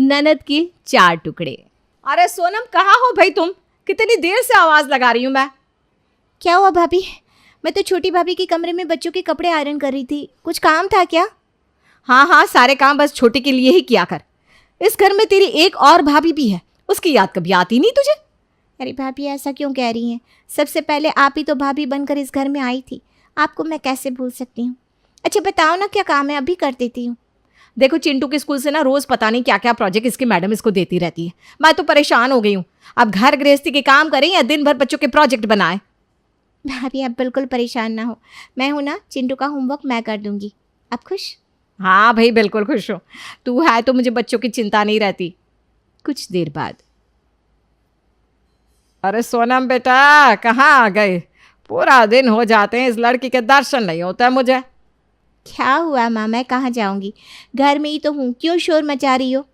ननद के 4 टुकड़े। अरे सोनम, कहाँ हो भाई तुम? कितनी देर से आवाज़ लगा रही हूँ मैं। क्या हुआ भाभी? मैं तो छोटी भाभी के कमरे में बच्चों के कपड़े आयरन कर रही थी। कुछ काम था क्या? हाँ हाँ, सारे काम बस छोटी के लिए ही किया कर। इस घर में तेरी एक और भाभी भी है, उसकी याद कभी आती नहीं तुझे? अरे भाभी, ऐसा क्यों कह रही हैं? सबसे पहले आप ही तो भाभी बनकर इस घर में आई थी, आपको मैं कैसे भूल सकती हूँ। अच्छा बताओ ना, क्या काम है? अभी कर देती हूँ। देखो, चिंटू के स्कूल से ना रोज पता नहीं क्या क्या प्रोजेक्ट इसकी मैडम इसको देती रहती है। मैं तो परेशान हो गई हूँ। अब घर गृहस्थी के काम करें या दिन भर बच्चों के प्रोजेक्ट बनाए। भाभी आप बिल्कुल परेशान ना हो, मैं हूँ ना, चिंटू का होमवर्क मैं कर दूंगी। आप खुश? हाँ भाई, बिल्कुल खुश हूँ। तू है तो मुझे बच्चों की चिंता नहीं रहती। कुछ देर बाद। अरे सोनम बेटा, कहाँ आ गए? पूरा दिन हो जाते हैं, इस लड़की के दर्शन नहीं होता है मुझे। क्या हुआ माँ, मैं कहाँ जाऊँगी, घर में ही तो हूँ, क्यों शोर मचा रही हो?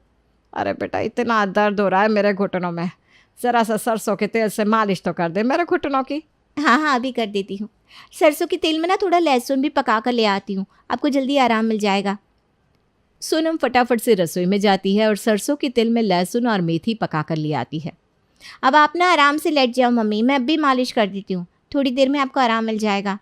अरे बेटा, इतना दर्द हो रहा है मेरे घुटनों में, ज़रा सा सरसों के तेल से मालिश तो कर दे मेरे घुटनों की। हाँ हाँ, अभी कर देती हूँ। सरसों के तेल में ना थोड़ा लहसुन भी पका कर ले आती हूँ, आपको जल्दी आराम मिल जाएगा। सोनम फटाफट से रसोई में जाती है और सरसों के तेल में लहसुन और मेथी पका कर ले आती है। अब आप ना आराम से लेट जाओ मम्मी, मैं अब भी मालिश कर देती हूँ, थोड़ी देर में आपको आराम मिल जाएगा।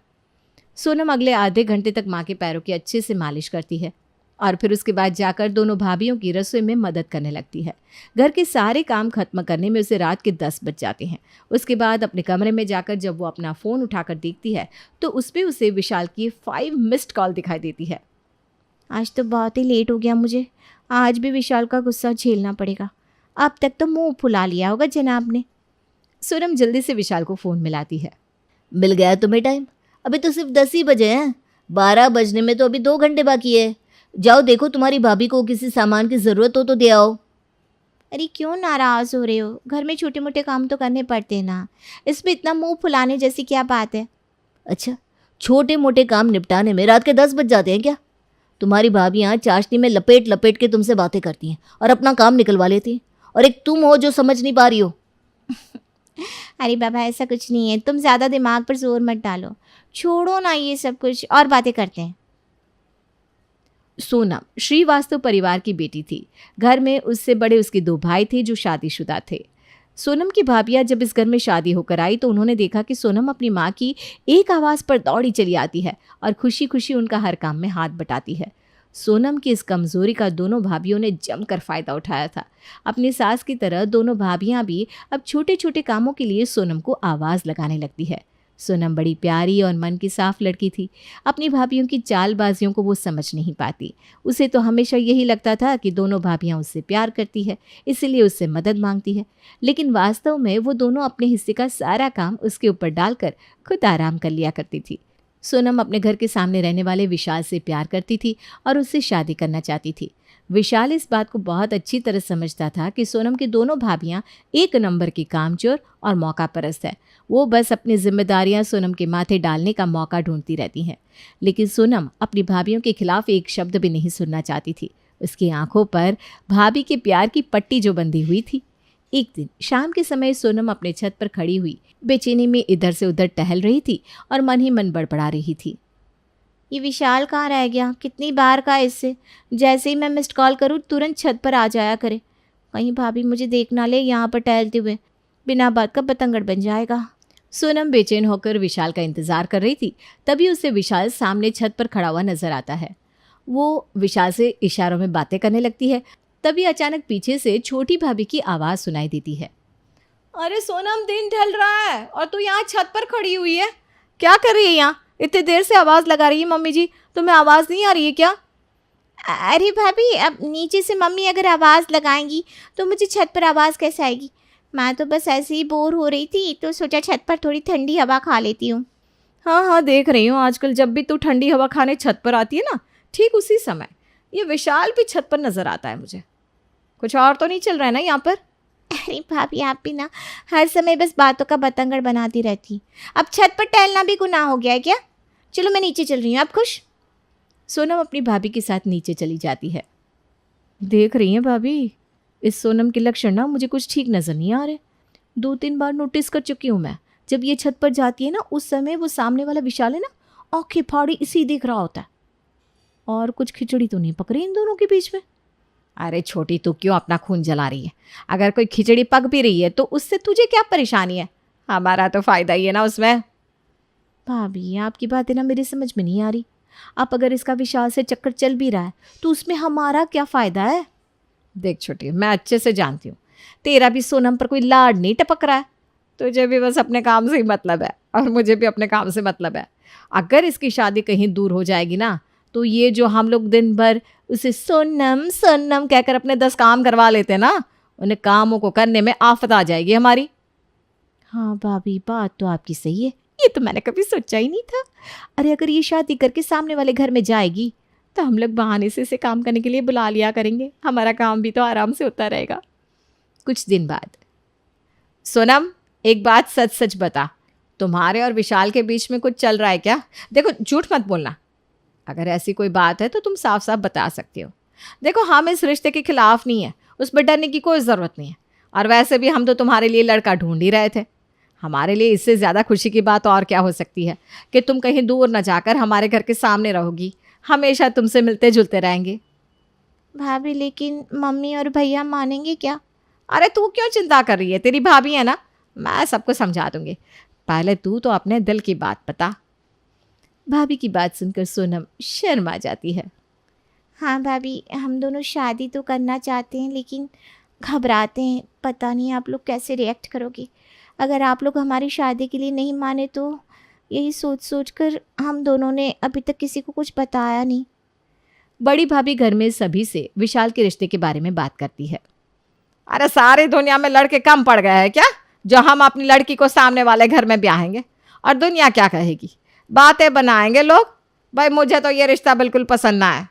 सोनम अगले आधे घंटे तक माँ के पैरों की अच्छे से मालिश करती है और फिर उसके बाद जाकर दोनों भाभियों की रसोई में मदद करने लगती है। घर के सारे काम खत्म करने में उसे रात के 10 बज जाते हैं। उसके बाद अपने कमरे में जाकर जब वो अपना फ़ोन उठाकर देखती है तो उस पर उसे विशाल की 5 मिस्ड कॉल दिखाई देती है। आज तो बहुत ही लेट हो गया मुझे, आज भी विशाल का गुस्सा झेलना पड़ेगा। अब तक तो मुंह फुला लिया होगा जनाब ने। सोनम जल्दी से विशाल को फ़ोन मिलाती है। मिल गया तुम्हें टाइम? अभी तो सिर्फ 10 ही बजे हैं, 12 बजने में तो अभी 2 घंटे बाकी है। जाओ देखो, तुम्हारी भाभी को किसी सामान की ज़रूरत हो तो दे आओ। अरे क्यों नाराज़ हो रहे हो? घर में छोटे मोटे काम तो करने पड़ते हैं ना, इसमें इतना मुंह फुलाने जैसी क्या बात है? अच्छा, छोटे मोटे काम निपटाने में रात के 10 बज जाते हैं क्या? तुम्हारी भाभियाँ चाशनी में लपेट लपेट के तुमसे बातें करती हैं और अपना काम निकलवा लेती हैं, और एक तुम हो जो समझ नहीं पा रही हो। अरे बाबा, ऐसा कुछ नहीं है, तुम ज़्यादा दिमाग पर जोर मत डालो, छोड़ो ना ये सब कुछ और बातें करते हैं। सोनम श्रीवास्तव परिवार की बेटी थी। घर में उससे बड़े उसके 2 भाई थे जो शादीशुदा थे। सोनम की भाभियां जब इस घर में शादी होकर आई तो उन्होंने देखा कि सोनम अपनी माँ की एक आवाज़ पर दौड़ी चली आती है और खुशी खुशी उनका हर काम में हाथ बटाती है। सोनम की इस कमज़ोरी का दोनों भाभियों ने जमकर फ़ायदा उठाया था। अपनी सास की तरह दोनों भाभियां भी अब छोटे छोटे कामों के लिए सोनम को आवाज़ लगाने लगती है। सोनम बड़ी प्यारी और मन की साफ लड़की थी। अपनी भाभियों की चालबाजियों को वो समझ नहीं पाती। उसे तो हमेशा यही लगता था कि दोनों भाभियां उससे प्यार करती है, इसीलिए उससे मदद मांगती है, लेकिन वास्तव में वो दोनों अपने हिस्से का सारा काम उसके ऊपर डालकर खुद आराम कर लिया करती थी। सोनम अपने घर के सामने रहने वाले विशाल से प्यार करती थी और उससे शादी करना चाहती थी। विशाल इस बात को बहुत अच्छी तरह समझता था कि सोनम की दोनों भाभियां एक नंबर की कामचोर और मौका परस्त है। वो बस अपनी जिम्मेदारियां सोनम के माथे डालने का मौका ढूंढती रहती हैं, लेकिन सोनम अपनी भाभियों के खिलाफ एक शब्द भी नहीं सुनना चाहती थी। उसकी आंखों पर भाभी के प्यार की पट्टी जो बंधी हुई थी। एक दिन शाम के समय सोनम अपने छत पर खड़ी हुई बेचैनी में इधर से उधर टहल रही थी और मन ही मन बड़बड़ा रही थी। ये विशाल कहाँ रह गया? कितनी बार का इससे, जैसे ही मैं मिस्ड कॉल करूँ तुरंत छत पर आ जाया करे। कहीं भाभी मुझे देख ना ले यहाँ पर टहलते हुए, बिना बात का बतंगड़ बन जाएगा। सोनम बेचैन होकर विशाल का इंतजार कर रही थी। तभी उसे विशाल सामने छत पर खड़ा हुआ नजर आता है। वो विशाल से इशारों में बातें करने लगती है। तभी अचानक पीछे से छोटी भाभी की आवाज़ सुनाई देती है। अरे सोनम, दिन ढल रहा है और तू यहाँ छत पर खड़ी हुई है, क्या कर रही है यहाँ? इतनी देर से आवाज़ लगा रही है मम्मी जी, तुम्हें आवाज़ नहीं आ रही है क्या? अरे भाभी, अब नीचे से मम्मी अगर आवाज़ लगाएंगी तो मुझे छत पर आवाज़ कैसे आएगी? मैं तो बस ऐसे ही बोर हो रही थी तो सोचा छत पर थोड़ी ठंडी हवा खा लेती हूँ। हाँ हाँ, देख रही हूँ आजकल जब भी तू ठंडी हवा खाने छत पर आती है ना, ठीक उसी समय ये विशाल भी छत पर नजर आता है मुझे। कुछ और तो नहीं चल रहा है ना यहाँ पर? अरे भाभी, आप भी ना हर समय बस बातों का बतंगड़ बनाती रहती। अब छत पर टहलना भी गुनाह हो गया है क्या? चलो मैं नीचे चल रही हूँ, आप खुश? सोनम अपनी भाभी के साथ नीचे चली जाती है। देख रही हैं भाभी, इस सोनम के लक्षण ना मुझे कुछ ठीक नज़र नहीं आ रहे। 2-3 बार नोटिस कर चुकी हूँ मैं। जब ये छत पर जाती है ना, उस समय वो सामने वाला विशाल है ना, आंखें फाड़ी इसी देख रहा होता है। और कुछ खिचड़ी तो नहीं पक रही इन दोनों के बीच में। अरे छोटी, तू क्यों अपना खून जला रही है? अगर कोई खिचड़ी पक भी रही है तो उससे तुझे क्या परेशानी है? हमारा तो फ़ायदा ही है ना उसमें। भाभी आपकी बातें ना मेरी समझ में नहीं आ रही। आप अगर इसका विशाल से चक्कर चल भी रहा है तो उसमें हमारा क्या फ़ायदा है? देख छोटी, मैं अच्छे से जानती हूँ तेरा भी सोनम पर कोई लाड नहीं टपक रहा है। तुझे भी बस अपने काम से ही मतलब है और मुझे भी अपने काम से मतलब है। अगर इसकी शादी कहीं दूर हो जाएगी ना तो ये जो हम लोग दिन भर उसे सोनम सोनम कहकर अपने 10 काम करवा लेते हैं ना, उन्हें कामों को करने में आफत आ जाएगी हमारी। हाँ भाभी, बात तो आपकी सही है। ये तो मैंने कभी सोचा ही नहीं था। अरे अगर ये शादी करके सामने वाले घर में जाएगी तो हम लोग बहाने से इसे काम करने के लिए बुला लिया करेंगे। हमारा काम भी तो आराम से होता रहेगा। कुछ दिन बाद, सोनम एक बात सच सच बता, तुम्हारे और विशाल के बीच में कुछ चल रहा है क्या? देखो झूठ मत बोलना। अगर ऐसी कोई बात है तो तुम साफ साफ बता सकते हो। देखो हम इस रिश्ते के खिलाफ नहीं है, उस पर डरने की कोई ज़रूरत नहीं है। और वैसे भी हम तो तुम्हारे लिए लड़का ढूंढ ही रहे थे। हमारे लिए इससे ज़्यादा खुशी की बात और क्या हो सकती है कि तुम कहीं दूर न जाकर हमारे घर के सामने रहोगी, हमेशा तुमसे मिलते जुलते रहेंगे। भाभी लेकिन मम्मी और भैया मानेंगे क्या? अरे तू क्यों चिंता कर रही है? तेरी भाभी है ना, मैं सबको समझा दूंगी। पहले तू तो अपने दिल की बात बता। भाभी की बात सुनकर सोनम शर्मा जाती है। हाँ भाभी, हम दोनों शादी तो करना चाहते हैं लेकिन घबराते हैं। पता नहीं आप लोग कैसे रिएक्ट करोगे। अगर आप लोग हमारी शादी के लिए नहीं माने तो यही सोच सोच कर हम दोनों ने अभी तक किसी को कुछ बताया नहीं। बड़ी भाभी घर में सभी से विशाल के रिश्ते के बारे में बात करती है। अरे सारी दुनिया में लड़के कम पड़ गए हैं क्या जो हम अपनी लड़की को सामने वाले घर में ब्याहेंगे? और दुनिया क्या कहेगी? बातें बनाएंगे लोग। भाई मुझे तो ये रिश्ता बिल्कुल पसंद ना है।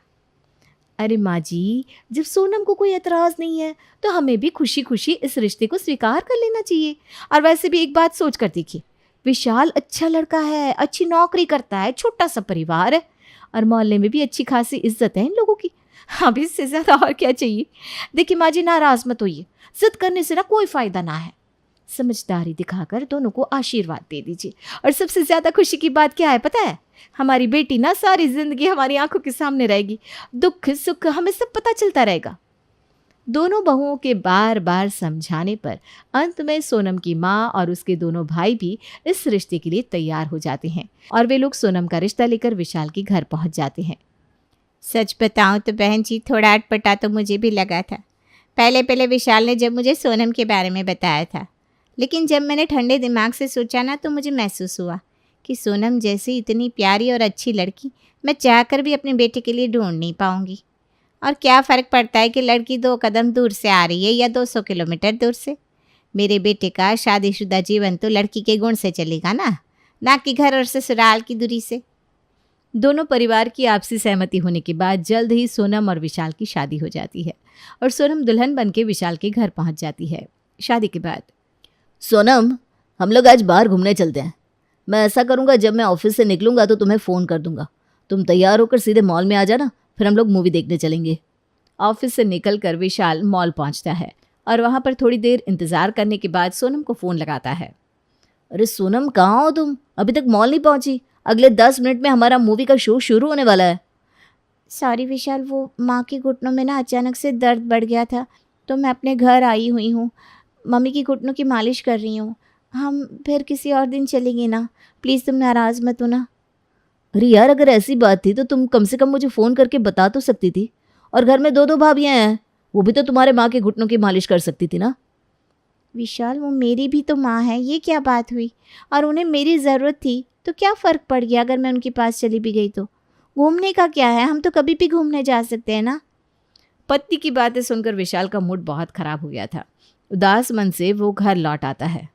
अरे माँ जी, जब सोनम को कोई एतराज़ नहीं है तो हमें भी खुशी खुशी इस रिश्ते को स्वीकार कर लेना चाहिए। और वैसे भी एक बात सोच कर देखिए, विशाल अच्छा लड़का है, अच्छी नौकरी करता है, छोटा सा परिवार है और मोहल्ले में भी अच्छी खासी इज्जत है इन लोगों की। अब इससे ज़्यादा और क्या चाहिए? देखिए माँ जी, नाराज़ मत होइए। जिद करने से ना कोई फ़ायदा ना है। समझदारी दिखाकर दोनों को आशीर्वाद दे दीजिए। और सबसे ज़्यादा खुशी की बात क्या है पता है? हमारी बेटी ना सारी ज़िंदगी हमारी आंखों के सामने रहेगी। दुख सुख हमें सब पता चलता रहेगा। दोनों बहुओं के बार बार समझाने पर अंत में सोनम की माँ और उसके दोनों भाई भी इस रिश्ते के लिए तैयार हो जाते हैं और वे लोग सोनम का रिश्ता लेकर विशाल के घर पहुंच जाते हैं। सच बताऊं तो बहन जी, थोड़ा अटपटा तो मुझे भी लगा था। पहले पहले विशाल ने जब मुझे सोनम के बारे में बताया था, लेकिन जब मैंने ठंडे दिमाग से सोचा ना तो मुझे महसूस हुआ कि सोनम जैसी इतनी प्यारी और अच्छी लड़की मैं चाहकर भी अपने बेटे के लिए ढूंढ नहीं पाऊंगी। और क्या फ़र्क पड़ता है कि लड़की 2 कदम दूर से आ रही है या 200 किलोमीटर दूर से। मेरे बेटे का शादीशुदा जीवन तो लड़की के गुण से चलेगा ना कि घर और ससुराल की दूरी से। दोनों परिवार की आपसी सहमति होने के बाद जल्द ही सोनम और विशाल की शादी हो जाती है और सोनम दुल्हन बनके विशाल के घर पहुंच जाती है। शादी के बाद, सोनम, हम लोग आज बाहर घूमने चलते हैं। मैं ऐसा करूँगा, जब मैं ऑफिस से निकलूँगा तो तुम्हें फ़ोन कर दूँगा। तुम तैयार होकर सीधे मॉल में आ जाना, फिर हम लोग मूवी देखने चलेंगे। ऑफिस से निकलकर विशाल मॉल पहुंचता है और वहां पर थोड़ी देर इंतजार करने के बाद सोनम को फ़ोन लगाता है। अरे सोनम, कहाँ हो तुम? अभी तक मॉल नहीं पहुँची? अगले 10 मिनट में हमारा मूवी का शो शुरू होने वाला है। सॉरी विशाल, वो माँ के घुटनों में ना अचानक से दर्द बढ़ गया था तो मैं अपने घर आई हुई हूँ। मम्मी की घुटनों की मालिश कर रही हूँ। हम फिर किसी और दिन चलेंगे ना, प्लीज़ तुम नाराज़ मत हो ना। अरे यार, अगर ऐसी बात थी तो तुम कम से कम मुझे फ़ोन करके बता तो सकती थी। और घर में 2-2 भाभियाँ हैं, वो भी तो तुम्हारे माँ के घुटनों की मालिश कर सकती थी ना। विशाल, वो मेरी भी तो माँ है, ये क्या बात हुई? और उन्हें मेरी ज़रूरत थी तो क्या फ़र्क पड़ गया अगर मैं उनके पास चली भी गई तो? घूमने का क्या है, हम तो कभी भी घूमने जा सकते हैं ना। पत्नी की बातें सुनकर विशाल का मूड बहुत खराब हो गया था। उदास मन से वो घर लौट आता है।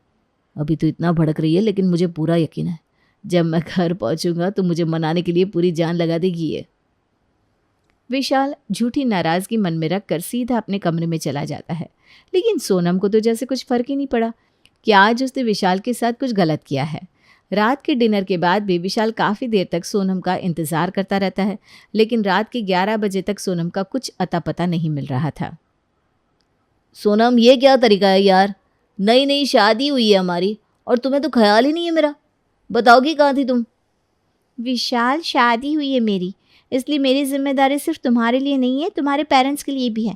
अभी तो इतना भड़क रही है, लेकिन मुझे पूरा यकीन है जब मैं घर पहुंचूंगा तो मुझे मनाने के लिए पूरी जान लगा देगी ये। विशाल झूठी नाराज़गी मन में रखकर सीधा अपने कमरे में चला जाता है। लेकिन सोनम को तो जैसे कुछ फ़र्क ही नहीं पड़ा कि आज उसने विशाल के साथ कुछ गलत किया है। रात के डिनर के बाद भी विशाल काफ़ी देर तक सोनम का इंतज़ार करता रहता है, लेकिन रात के 11 बजे तक सोनम का कुछ अता पता नहीं मिल रहा था। सोनम, ये क्या तरीका है यार? नई नई शादी हुई है हमारी और तुम्हें तो ख्याल ही नहीं है मेरा। बताओगी कहाँ थी तुम? विशाल, शादी हुई है मेरी, इसलिए मेरी जिम्मेदारी सिर्फ तुम्हारे लिए नहीं है, तुम्हारे पेरेंट्स के लिए भी है।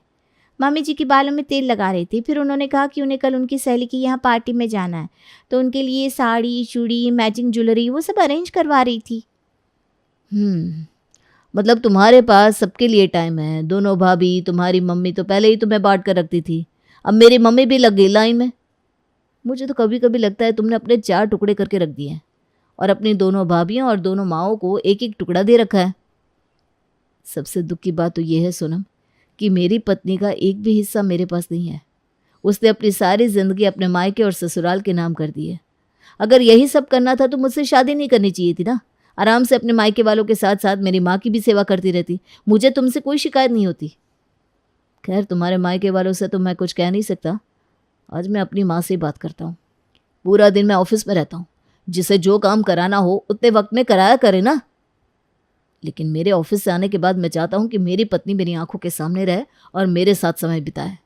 मम्मी जी के बालों में तेल लगा रही थी। फिर उन्होंने कहा कि उन्हें कल उनकी सहेली की यहाँ पार्टी में जाना है, तो उनके लिए साड़ी, चूड़ी, मैचिंग ज्वेलरी वो सब अरेंज करवा रही थी। मतलब तुम्हारे पास सबके लिए टाइम है। दोनों भाभी, तुम्हारी मम्मी तो पहले ही तुम्हें बांट कर रखती थी, अब मेरी मम्मी भी लग गई लाइन में। मुझे तो कभी कभी लगता है तुमने अपने 4 टुकड़े करके रख दिए हैं और अपनी दोनों भाभियों और दोनों माओं को एक एक टुकड़ा दे रखा है। सबसे दुख की बात तो ये है सोनम कि मेरी पत्नी का एक भी हिस्सा मेरे पास नहीं है। उसने अपनी सारी जिंदगी अपने मायके और ससुराल के नाम कर दी है। अगर यही सब करना था तो मुझसे शादी नहीं करनी चाहिए थी ना। आराम से अपने मायके वालों के साथ साथ मेरी माँ की भी सेवा करती रहती, मुझे तुमसे कोई शिकायत नहीं होती। खैर, तुम्हारे मायके वालों से तो मैं कुछ कह नहीं सकता। आज मैं अपनी माँ से बात करता हूँ। पूरा दिन मैं ऑफिस में रहता हूँ, जिसे जो काम कराना हो उतने वक्त में कराया करे ना। लेकिन मेरे ऑफिस से आने के बाद मैं चाहता हूँ कि मेरी पत्नी मेरी आंखों के सामने रहे और मेरे साथ समय बिताए।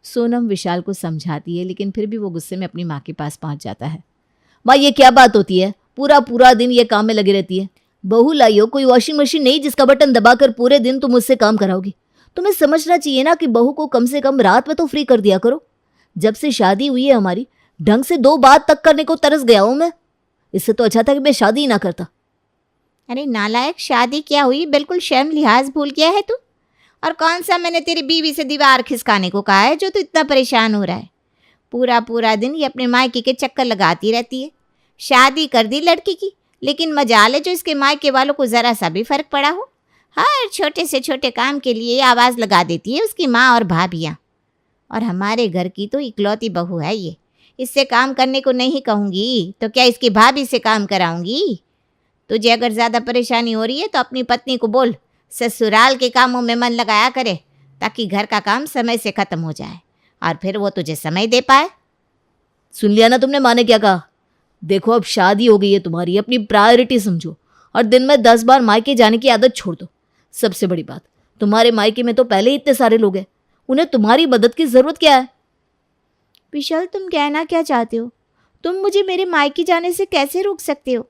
सोनम विशाल को समझाती है, लेकिन फिर भी वो गुस्से में अपनी माँ के पास पहुँच जाता है। माँ, ये क्या बात होती है? पूरा पूरा दिन ये काम में लगी रहती है। बहू लाई हो, कोई वॉशिंग मशीन नहीं जिसका बटन दबाकर पूरे दिन तुम मुझसे काम कराओगी। तुम्हें समझना चाहिए ना कि बहू को कम से कम रात में तो फ्री कर दिया करो। जब से शादी हुई है हमारी, ढंग से 2 बात तक करने को तरस गया हूं मैं। इससे तो अच्छा था कि मैं शादी ही ना करता। अरे नालायक, शादी क्या हुई, बिल्कुल शर्म लिहाज भूल गया है तू। और कौन सा मैंने तेरी बीवी से दीवार खिसकाने को कहा है जो तू इतना परेशान हो रहा है? पूरा पूरा दिन ये अपने मायके के चक्कर लगाती रहती है। शादी कर दी लड़की की, लेकिन मजाल है जो इसके मायके वालों को ज़रा सा भी फर्क पड़ा हो। हर छोटे से छोटे काम के लिए आवाज़ लगा देती है उसकी माँ और भाभियाँ। और हमारे घर की तो इकलौती बहू है ये। इससे काम करने को नहीं कहूँगी तो क्या इसकी भाभी से काम कराऊंगी? तुझे अगर ज़्यादा परेशानी हो रही है तो अपनी पत्नी को बोल ससुराल के कामों में मन लगाया करे, ताकि घर का काम समय से ख़त्म हो जाए और फिर वो तुझे समय दे पाए। सुन लिया ना तुमने माँ ने क्या कहा? देखो, अब शादी हो गई है तुम्हारी, अपनी प्रायोरिटी समझो और दिन में 10 बार मायके जाने की आदत छोड़ दो। सबसे बड़ी बात, तुम्हारे मायके में तो पहले ही इतने सारे लोग हैं, उन्हें तुम्हारी मदद की जरूरत क्या है? विशाल, तुम कहना क्या चाहते हो? तुम मुझे मेरे मायके जाने से कैसे रोक सकते हो?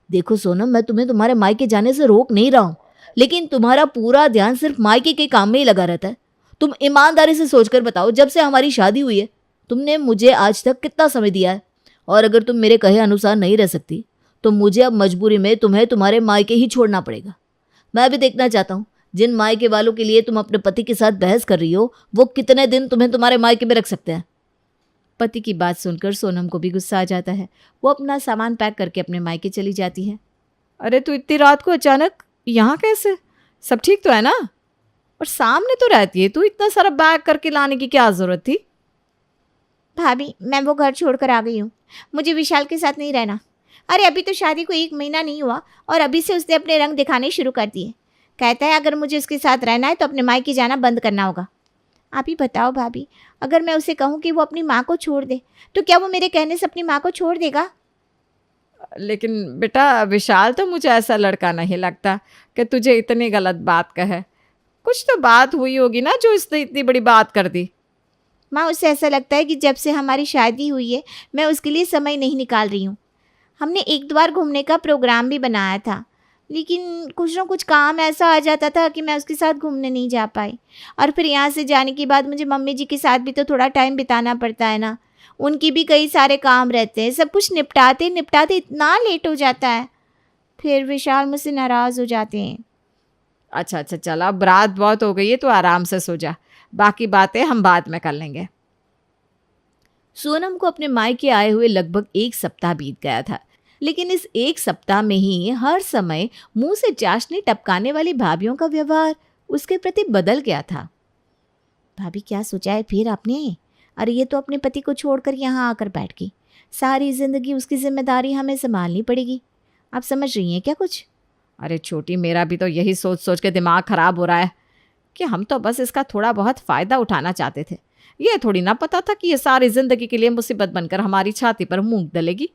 देखो सोनम, मैं तुम्हें तुम्हारे मायके जाने से रोक नहीं रहा हूँ, लेकिन तुम्हारा पूरा ध्यान सिर्फ मायके के काम में ही लगा रहता है। तुम ईमानदारी से सोचकर बताओ, जब से हमारी शादी हुई है तुमने मुझे आज तक कितना समय दिया है? और अगर तुम मेरे कहे अनुसार नहीं रह सकती तो मुझे अब मजबूरी में तुम्हें तुम्हारे मायके ही छोड़ना पड़ेगा। मैं भी देखना चाहता हूँ जिन मायके वालों के लिए तुम अपने पति के साथ बहस कर रही हो वो कितने दिन तुम्हें तुम्हारे मायके में रख सकते हैं। पति की बात सुनकर सोनम को भी गुस्सा आ जाता है। वो अपना सामान पैक करके अपने मायके चली जाती है। अरे तू इतनी रात को अचानक यहाँ कैसे? सब ठीक तो है ना? और सामने तो रहती है, तू इतना सारा बैग करके लाने की क्या ज़रूरत थी? भाभी, मैं वो घर छोड़कर आ गई हूँ। मुझे विशाल के साथ नहीं रहना। अरे अभी तो शादी को 1 महीना नहीं हुआ और अभी से उसने अपने रंग दिखाने शुरू कर दिए। कहता है अगर मुझे उसके साथ रहना है तो अपने मायके जाना बंद करना होगा। आप ही बताओ भाभी, अगर मैं उसे कहूँ कि वो अपनी माँ को छोड़ दे तो क्या वो मेरे कहने से अपनी माँ को छोड़ देगा? लेकिन बेटा, विशाल तो मुझे ऐसा लड़का नहीं लगता कि तुझे इतनी गलत बात कहे। कुछ तो बात हुई होगी ना जो इसने इतनी बड़ी बात कर दी। माँ, उसे ऐसा लगता है कि जब से हमारी शादी हुई है मैं उसके लिए समय नहीं निकाल रही हूँ। हमने 1-2 बार घूमने का प्रोग्राम भी बनाया था, लेकिन कुछ ना कुछ काम ऐसा आ जाता था कि मैं उसके साथ घूमने नहीं जा पाई। और फिर यहाँ से जाने के बाद मुझे मम्मी जी के साथ भी तो थोड़ा टाइम बिताना पड़ता है ना। उनकी भी कई सारे काम रहते हैं, सब कुछ निपटाते निपटाते इतना लेट हो जाता है। फिर विशाल मुझसे नाराज़ हो जाते हैं। अच्छा, चल, अब रात बहुत हो गई है, तो आराम से सो जा। बाकी बातें हम बाद में कर लेंगे। सोनम को अपने मायके आए हुए लगभग 1 सप्ताह बीत गया था, लेकिन इस 1 सप्ताह में ही हर समय मुंह से चाशनी टपकाने वाली भाभियों का व्यवहार उसके प्रति बदल गया था। भाभी, क्या सोचा है फिर आपने? अरे ये तो अपने पति को छोड़कर यहाँ आकर बैठ गई। सारी ज़िंदगी उसकी जिम्मेदारी हमें संभालनी पड़ेगी। आप समझ रही हैं क्या कुछ? अरे छोटी, मेरा भी तो यही सोच सोच के दिमाग खराब हो रहा है कि हम तो बस इसका थोड़ा बहुत फ़ायदा उठाना चाहते थे। ये थोड़ी ना पता था कि ये सारी ज़िंदगी के लिए मुसीबत बनकर हमारी छाती पर मूंग दलेगी।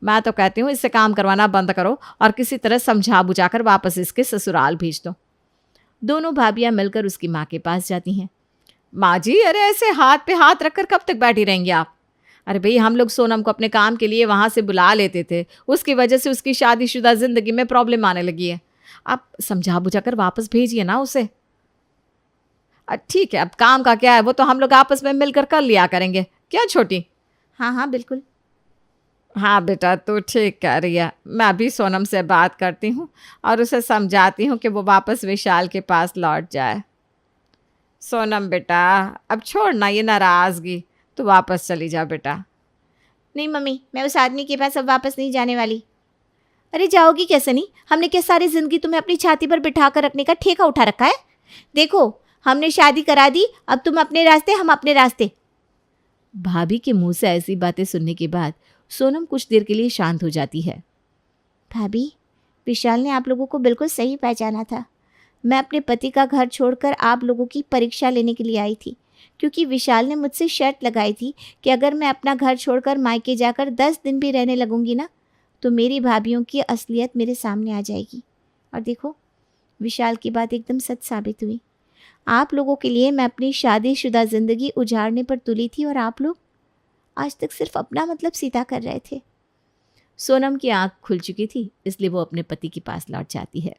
मैं तो कहती हूँ इससे काम करवाना बंद करो और किसी तरह समझा बुझाकर वापस इसके ससुराल भेज दो। दोनों भाभियाँ मिलकर उसकी माँ के पास जाती हैं। माँ जी, अरे ऐसे हाथ पे हाथ रखकर कब तक बैठी रहेंगी आप? अरे भाई, हम लोग सोनम को अपने काम के लिए वहाँ से बुला लेते थे, उसकी वजह से उसकी शादीशुदा ज़िंदगी में प्रॉब्लम आने लगी है। आप समझा बुझाकर वापस भेजिए ना उसे। ठीक है, अब काम का क्या है, वो तो हम लोग आपस में मिलकर कर लिया करेंगे, क्या छोटी? हाँ हाँ बिल्कुल। हाँ बेटा, तू ठीक कह रही है। मैं अभी सोनम से बात करती हूँ और उसे समझाती हूँ कि वो वापस विशाल के पास लौट जाए। सोनम बेटा, अब छोड़ना ये नाराज़गी, तू वापस चली जा बेटा। नहीं मम्मी, मैं उस आदमी के पास अब वापस नहीं जाने वाली। अरे जाओगी कैसे नहीं? हमने क्या सारी ज़िंदगी तुम्हें अपनी छाती पर बिठा कर रखने का ठेका उठा रखा है? देखो, हमने शादी करा दी, अब तुम अपने रास्ते, हम अपने रास्ते। भाभी के मुंह से ऐसी बातें सुनने के बाद सोनम कुछ देर के लिए शांत हो जाती है। भाभी, विशाल ने आप लोगों को बिल्कुल सही पहचाना था। मैं अपने पति का घर छोड़कर आप लोगों की परीक्षा लेने के लिए आई थी, क्योंकि विशाल ने मुझसे शर्त लगाई थी कि अगर मैं अपना घर छोड़कर मायके जाकर 10 दिन भी रहने लगूंगी ना, तो मेरी भाभीयों की असलियत मेरे सामने आ जाएगी। और देखो, विशाल की बात एकदम सच साबित हुई। आप लोगों के लिए मैं अपनी शादीशुदा ज़िंदगी उजाड़ने पर तुली थी और आप लोग आज तक सिर्फ अपना मतलब सीधा कर रहे थे। सोनम की आंख खुल चुकी थी, इसलिए वो अपने पति के पास लौट जाती है।